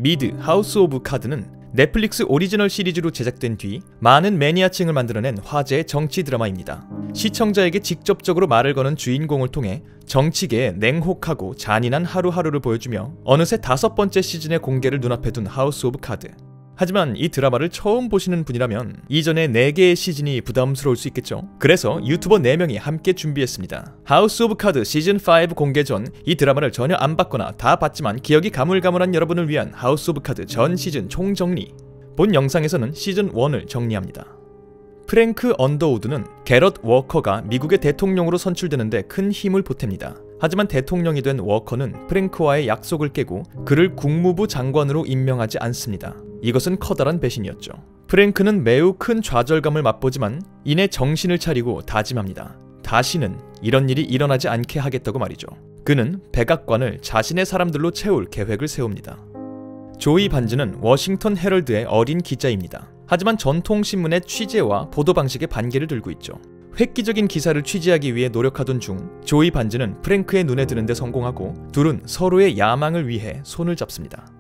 미드 하우스 오브 카드는 넷플릭스 오리지널 시리즈로 제작된 뒤 많은 매니아층을 만들어낸 화제의 정치 드라마입니다. 시청자에게 직접적으로 말을 거는 주인공을 통해 정치계의 냉혹하고 잔인한 하루하루를 보여주며 어느새 5번째 시즌의 공개를 눈앞에 둔 하우스 오브 카드. 하지만 이 드라마를 처음 보시는 분이라면 이전의 4개의 시즌이 부담스러울 수 있겠죠. 그래서 유튜버 4명이 함께 준비했습니다. 하우스 오브 카드 시즌5 공개 전 이 드라마를 전혀 안 봤거나 다 봤지만 기억이 가물가물한 여러분을 위한 하우스 오브 카드 전 시즌 총정리. 본 영상에서는 시즌1을 정리합니다. 프랭크 언더우드는 게럿 워커가 미국의 대통령으로 선출되는데 큰 힘을 보탭니다. 하지만 대통령이 된 워커는 프랭크와의 약속을 깨고 그를 국무부 장관으로 임명하지 않습니다. 이것은 커다란 배신이었죠. 프랭크는 매우 큰 좌절감을 맛보지만 이내 정신을 차리고 다짐합니다. 다시는 이런 일이 일어나지 않게 하겠다고 말이죠. 그는 백악관을 자신의 사람들로 채울 계획을 세웁니다. 조이 반즈는 워싱턴 헤럴드의 어린 기자입니다. 하지만 전통신문의 취재와 보도 방식에 반기를 들고 있죠. 획기적인 기사를 취재하기 위해 노력하던 중 조이 반즈는 프랭크의 눈에 드는데 성공하고 둘은 서로의 야망을 위해 손을 잡습니다.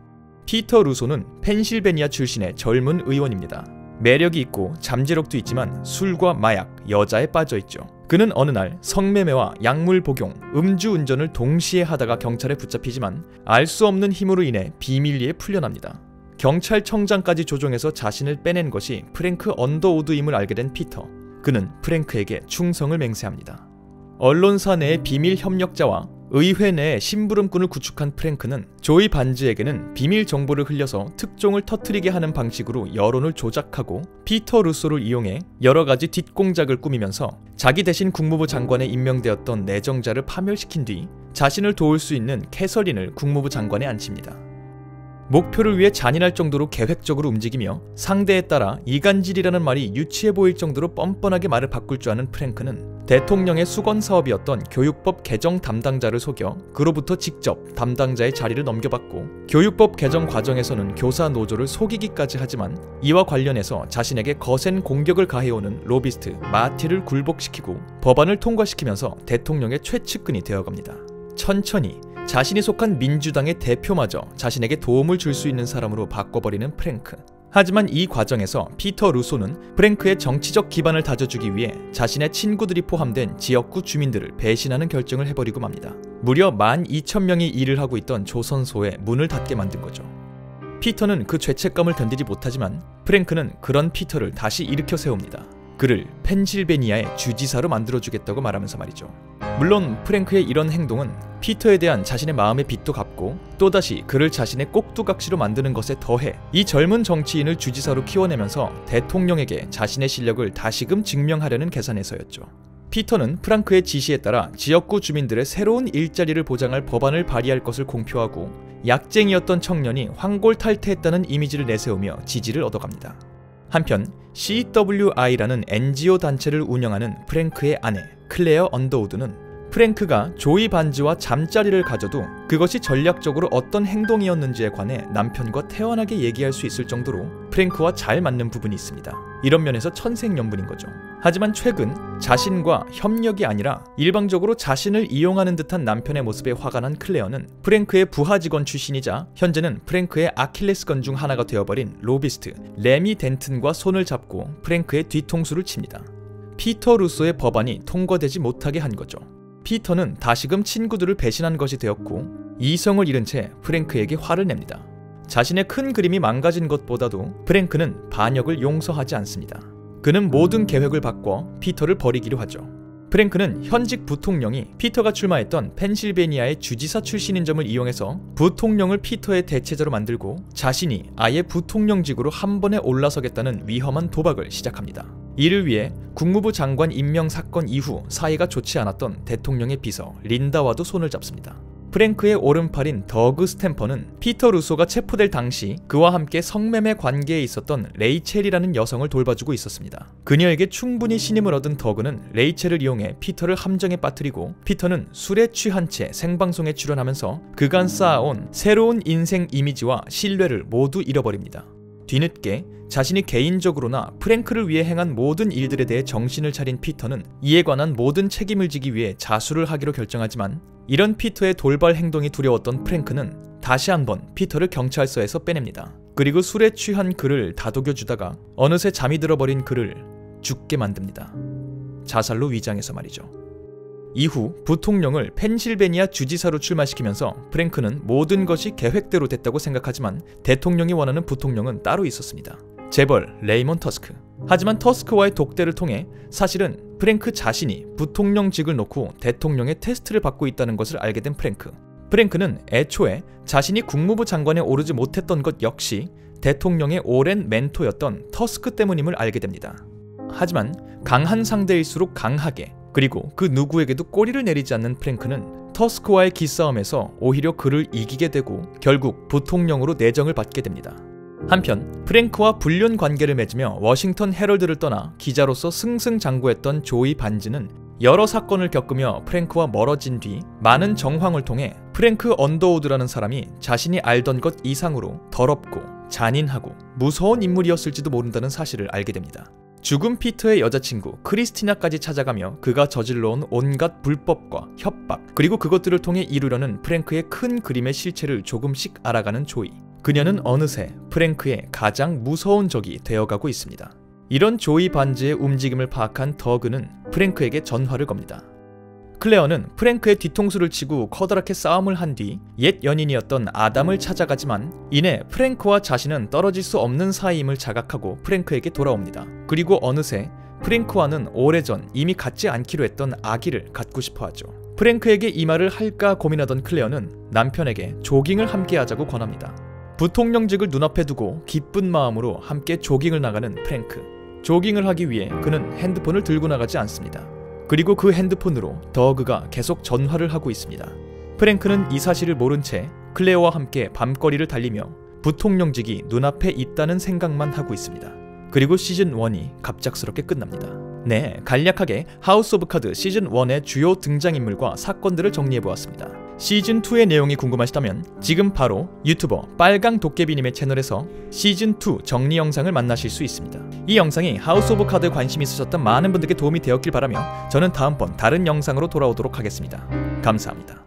피터 루소는 펜실베니아 출신의 젊은 의원입니다. 매력이 있고 잠재력도 있지만 술과 마약, 여자에 빠져있죠. 그는 어느 날 성매매와 약물 복용, 음주운전을 동시에 하다가 경찰에 붙잡히지만 알 수 없는 힘으로 인해 비밀리에 풀려납니다. 경찰청장까지 조종해서 자신을 빼낸 것이 프랭크 언더우드임을 알게 된 피터. 그는 프랭크에게 충성을 맹세합니다. 언론사 내의 비밀 협력자와 의회 내에 심부름꾼을 구축한 프랭크는 조이 반즈에게는 비밀 정보를 흘려서 특종을 터뜨리게 하는 방식으로 여론을 조작하고 피터 루소를 이용해 여러가지 뒷공작을 꾸미면서 자기 대신 국무부 장관에 임명되었던 내정자를 파멸시킨 뒤 자신을 도울 수 있는 캐서린을 국무부 장관에 앉힙니다. 목표를 위해 잔인할 정도로 계획적으로 움직이며 상대에 따라 이간질이라는 말이 유치해 보일 정도로 뻔뻔하게 말을 바꿀 줄 아는 프랭크는 대통령의 수건 사업이었던 교육법 개정 담당자를 속여 그로부터 직접 담당자의 자리를 넘겨받고 교육법 개정 과정에서는 교사 노조를 속이기까지 하지만 이와 관련해서 자신에게 거센 공격을 가해오는 로비스트 마티를 굴복시키고 법안을 통과시키면서 대통령의 최측근이 되어갑니다. 천천히 자신이 속한 민주당의 대표마저 자신에게 도움을 줄 수 있는 사람으로 바꿔버리는 프랭크. 하지만 이 과정에서 피터 루소는 프랭크의 정치적 기반을 다져주기 위해 자신의 친구들이 포함된 지역구 주민들을 배신하는 결정을 해버리고 맙니다. 무려 12,000명이 일을 하고 있던 조선소에 문을 닫게 만든 거죠. 피터는 그 죄책감을 견디지 못하지만 프랭크는 그런 피터를 다시 일으켜 세웁니다. 그를 펜실베니아의 주지사로 만들어주겠다고 말하면서 말이죠. 물론 프랭크의 이런 행동은 피터에 대한 자신의 마음의 빚도 갚고 또다시 그를 자신의 꼭두각시로 만드는 것에 더해 이 젊은 정치인을 주지사로 키워내면서 대통령에게 자신의 실력을 다시금 증명하려는 계산에서였죠. 피터는 프랑크의 지시에 따라 지역구 주민들의 새로운 일자리를 보장할 법안을 발의할 것을 공표하고 약쟁이였던 청년이 황골탈퇴했다는 이미지를 내세우며 지지를 얻어갑니다. 한편 CWI라는 NGO 단체를 운영하는 프랭크의 아내 클레어 언더우드는 프랭크가 조이 반즈와 잠자리를 가져도 그것이 전략적으로 어떤 행동이었는지에 관해 남편과 태연하게 얘기할 수 있을 정도로 프랭크와 잘 맞는 부분이 있습니다. 이런 면에서 천생연분인 거죠. 하지만 최근 자신과 협력이 아니라 일방적으로 자신을 이용하는 듯한 남편의 모습에 화가 난 클레어는 프랭크의 부하 직원 출신이자 현재는 프랭크의 아킬레스건 중 하나가 되어버린 로비스트 레미 덴튼과 손을 잡고 프랭크의 뒤통수를 칩니다. 피터 루소의 법안이 통과되지 못하게 한 거죠. 피터는 다시금 친구들을 배신한 것이 되었고 이성을 잃은 채 프랭크에게 화를 냅니다. 자신의 큰 그림이 망가진 것보다도 프랭크는 반역을 용서하지 않습니다. 그는 모든 계획을 바꿔 피터를 버리기로 하죠. 프랭크는 현직 부통령이 피터가 출마했던 펜실베니아의 주지사 출신인 점을 이용해서 부통령을 피터의 대체자로 만들고 자신이 아예 부통령직으로 한 번에 올라서겠다는 위험한 도박을 시작합니다. 이를 위해 국무부 장관 임명 사건 이후 사이가 좋지 않았던 대통령의 비서 린다와도 손을 잡습니다. 프랭크의 오른팔인 더그 스탬퍼는 피터 루소가 체포될 당시 그와 함께 성매매 관계에 있었던 레이첼이라는 여성을 돌봐주고 있었습니다. 그녀에게 충분히 신임을 얻은 더그는 레이첼을 이용해 피터를 함정에 빠뜨리고 피터는 술에 취한 채 생방송에 출연하면서 그간 쌓아온 새로운 인생 이미지와 신뢰를 모두 잃어버립니다. 뒤늦게 자신이 개인적으로나 프랭크를 위해 행한 모든 일들에 대해 정신을 차린 피터는 이에 관한 모든 책임을 지기 위해 자수를 하기로 결정하지만 이런 피터의 돌발 행동이 두려웠던 프랭크는 다시 한번 피터를 경찰서에서 빼냅니다. 그리고 술에 취한 그를 다독여주다가 어느새 잠이 들어버린 그를 죽게 만듭니다. 자살로 위장해서 말이죠. 이후 부통령을 펜실베니아 주지사로 출마시키면서 프랭크는 모든 것이 계획대로 됐다고 생각하지만 대통령이 원하는 부통령은 따로 있었습니다. 재벌 레이먼 터스크. 하지만 터스크와의 독대를 통해 사실은 프랭크 자신이 부통령직을 놓고 대통령의 테스트를 받고 있다는 것을 알게 된 프랭크. 프랭크는 애초에 자신이 국무부 장관에 오르지 못했던 것 역시 대통령의 오랜 멘토였던 터스크 때문임을 알게 됩니다. 하지만 강한 상대일수록 강하게, 그리고 그 누구에게도 꼬리를 내리지 않는 프랭크는 터스크와의 기싸움에서 오히려 그를 이기게 되고 결국 부통령으로 내정을 받게 됩니다. 한편 프랭크와 불륜 관계를 맺으며 워싱턴 헤럴드를 떠나 기자로서 승승장구했던 조이 반즈는 여러 사건을 겪으며 프랭크와 멀어진 뒤 많은 정황을 통해 프랭크 언더우드라는 사람이 자신이 알던 것 이상으로 더럽고 잔인하고 무서운 인물이었을지도 모른다는 사실을 알게 됩니다. 죽은 피터의 여자친구 크리스티나까지 찾아가며 그가 저질러온 온갖 불법과 협박, 그리고 그것들을 통해 이루려는 프랭크의 큰 그림의 실체를 조금씩 알아가는 조이. 그녀는 어느새 프랭크의 가장 무서운 적이 되어가고 있습니다. 이런 조이 반즈의 움직임을 파악한 더그는 프랭크에게 전화를 겁니다. 클레어는 프랭크의 뒤통수를 치고 커다랗게 싸움을 한 뒤 옛 연인이었던 아담을 찾아가지만 이내 프랭크와 자신은 떨어질 수 없는 사이임을 자각하고 프랭크에게 돌아옵니다. 그리고 어느새 프랭크와는 오래전 이미 갖지 않기로 했던 아기를 갖고 싶어 하죠. 프랭크에게 이 말을 할까 고민하던 클레어는 남편에게 조깅을 함께 하자고 권합니다. 부통령직을 눈앞에 두고 기쁜 마음으로 함께 조깅을 나가는 프랭크. 조깅을 하기 위해 그는 핸드폰을 들고 나가지 않습니다. 그리고 그 핸드폰으로 더그가 계속 전화를 하고 있습니다. 프랭크는 이 사실을 모른 채 클레어와 함께 밤거리를 달리며 부통령직이 눈앞에 있다는 생각만 하고 있습니다. 그리고 시즌 1이 갑작스럽게 끝납니다. 네, 간략하게 하우스 오브 카드 시즌 1의 주요 등장인물과 사건들을 정리해보았습니다. 시즌 2의 내용이 궁금하시다면 지금 바로 유튜버 빨강 도깨비님의 채널에서 시즌 2 정리 영상을 만나실 수 있습니다. 이 영상이 하우스 오브 카드에 관심 있으셨던 많은 분들께 도움이 되었길 바라며 저는 다음번 다른 영상으로 돌아오도록 하겠습니다. 감사합니다.